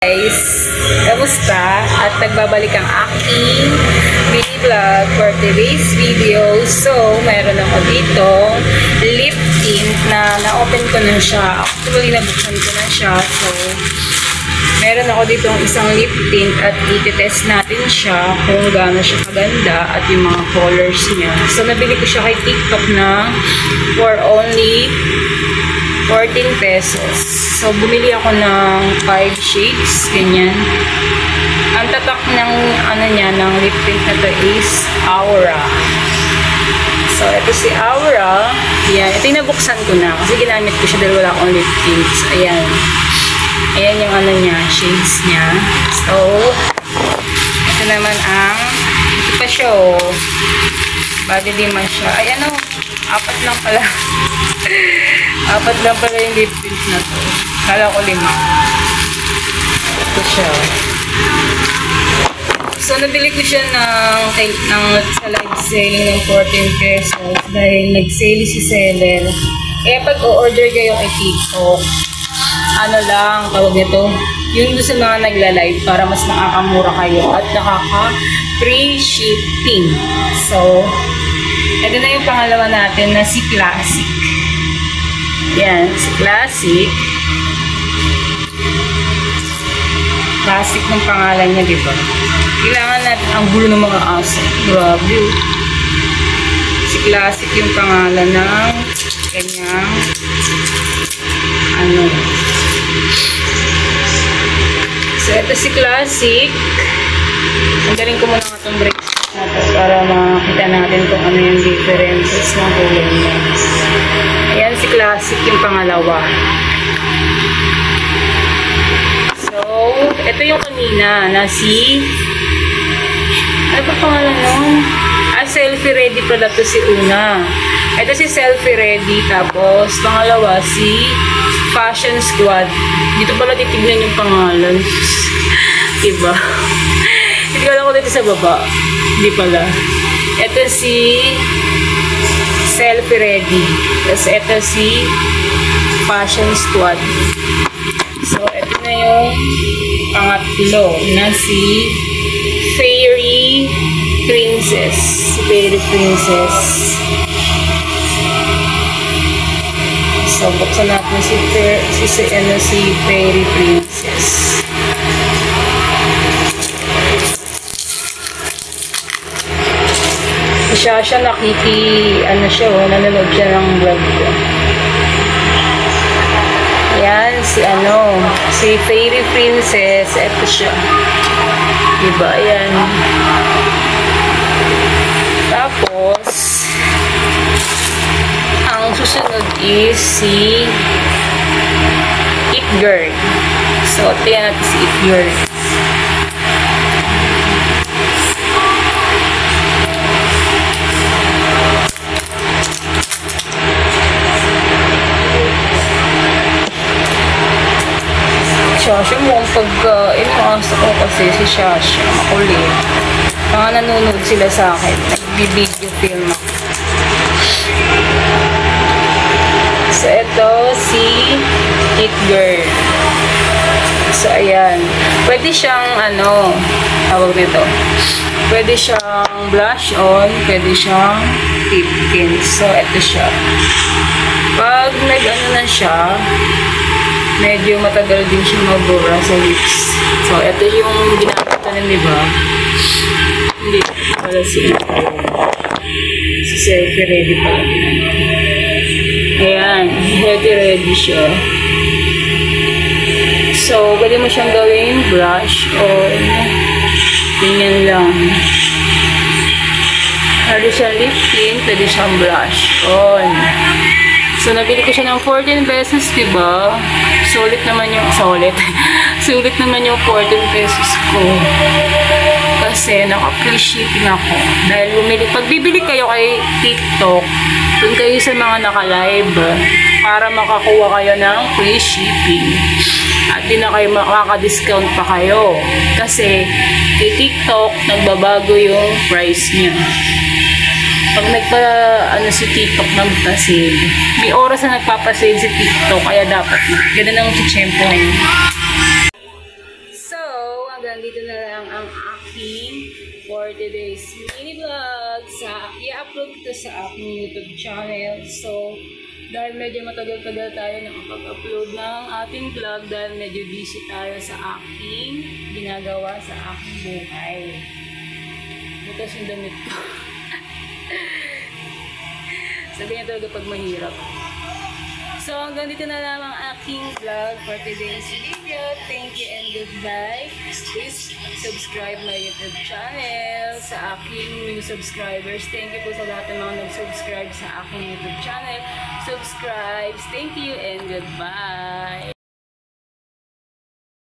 Guys, kamusta? At nagbabalik ang aking mini vlog for today's video. So, meron ako dito lip tint na na-open ko na siya. Actually, nabuksan ko na siya. So, meron ako dito isang lip tint at i-test natin siya kung gaano siya kaganda at yung mga colors niya. So, nabili ko siya kay TikTok na for only 14 pesos. So, bumili ako ng 5 shades, ganyan. Ang tatak ng, ng lip tint na to is Aura. So, ito si Aura. Ayan, ito yung nabuksan ko na kasi ginamit ko siya dahil wala akong lip tint. So, ayan. Ayan yung shades niya. So, ito naman ang, ito pa siya, oh. Body lima siya. Ay, apat lang pala. Apat lang pala yung lip tint na to. Kala ko 5. Ito siya. So, nabili ko siya sa live selling ng 14 pesos dahil nag-sale si seller. Kaya pag o-order kayo kay TikTok, tawag nito, yung sa mga nagla-live para mas nakakamura kayo at nakaka-free shipping. So, ito na yung pangalawa natin na si Classic. Yan, si Classic. Classic ng pangalan niya, diba? Kailangan natin ang gulo ng mga aso. Grabe. Si Classic yung pangalan ng kanyang So, ito si Classic. Tanggalin ko muna itong bracelet na to para makita natin kung ano yung differences ng kulay niya. Ayan si Classic yung pangalawa. So, ito yung kanina na si ano ba pangalan nun? Selfie Ready pala to si una. Ito si Selfie Ready. Tapos, pangalawa si Fashion Squad. Dito pala titignan yung pangalan. Diba? Hindi ko alam ko dito sa baba. Hindi pala. Ito si Selfie Ready. Tapos ito si Fashion Squad. So, ito na yung pangatlo na si Fairy Princess. Fairy Princess. So, buksan natin si Fairy Princess. Siya nanonood siya ng vlog ko. Ayan, si Fairy Princess. Ito siya. Diba? Ayan. Tapos, ang susunod is si It Girl. So, tingnan natin si It Girl. Shasha mo ang pagka-inuasa ko kasi si Shasha makulit. Mga nanonood sila sa akin. Nag-video film ako. So, ito si It Girl. So, ayan. Pwede siyang, tawag nito. Pwede siyang blush on. Pwede siyang tip tint. So, ito siya. Pag na siya, medyo matagal din siya mabura sa lips. So, ito yung ginamit ko nun, diba? Hindi pala si Selfie Ready pala. Ayan, ready siya. So, pwede mo siyang gawing brush on. Ganyan lang. Pwede siyang lip tint, pwede siyang brush on. So, nabili ko siya ng 14 pesos, diba? Sulit naman yung 14 pesos ko. Kasi naka-free shipping ako. Dahil pag bibili kayo kay TikTok, dun kayo sa mga naka-live para makakuha kayo ng free shipping. At di na kayo makaka-discount pa kayo. Kasi kay TikTok, nagbabago yung price niya. Pag si TikTok nagpa-sale, may oras na nagpapasale si TikTok, kaya dapat ganun ang tiyempo ngayon. hanggang dito na lang ang aking for today's mini vlog. I-upload ko sa aking YouTube channel. So, dahil medyo matagal-tagal tayo nakapag-upload ng ating vlog dahil medyo busy tayo sa aking ginagawa sa aking buhay. Butas yung damit ko. Sabi niya talaga pag mahirap. So, hanggang dito na lang ang aking vlog for today's video. Thank you and goodbye. Please subscribe my YouTube channel sa aking new subscribers. Thank you po sa lahat ng mga nag-subscribe sa aking YouTube channel. Subscribe. Thank you and goodbye.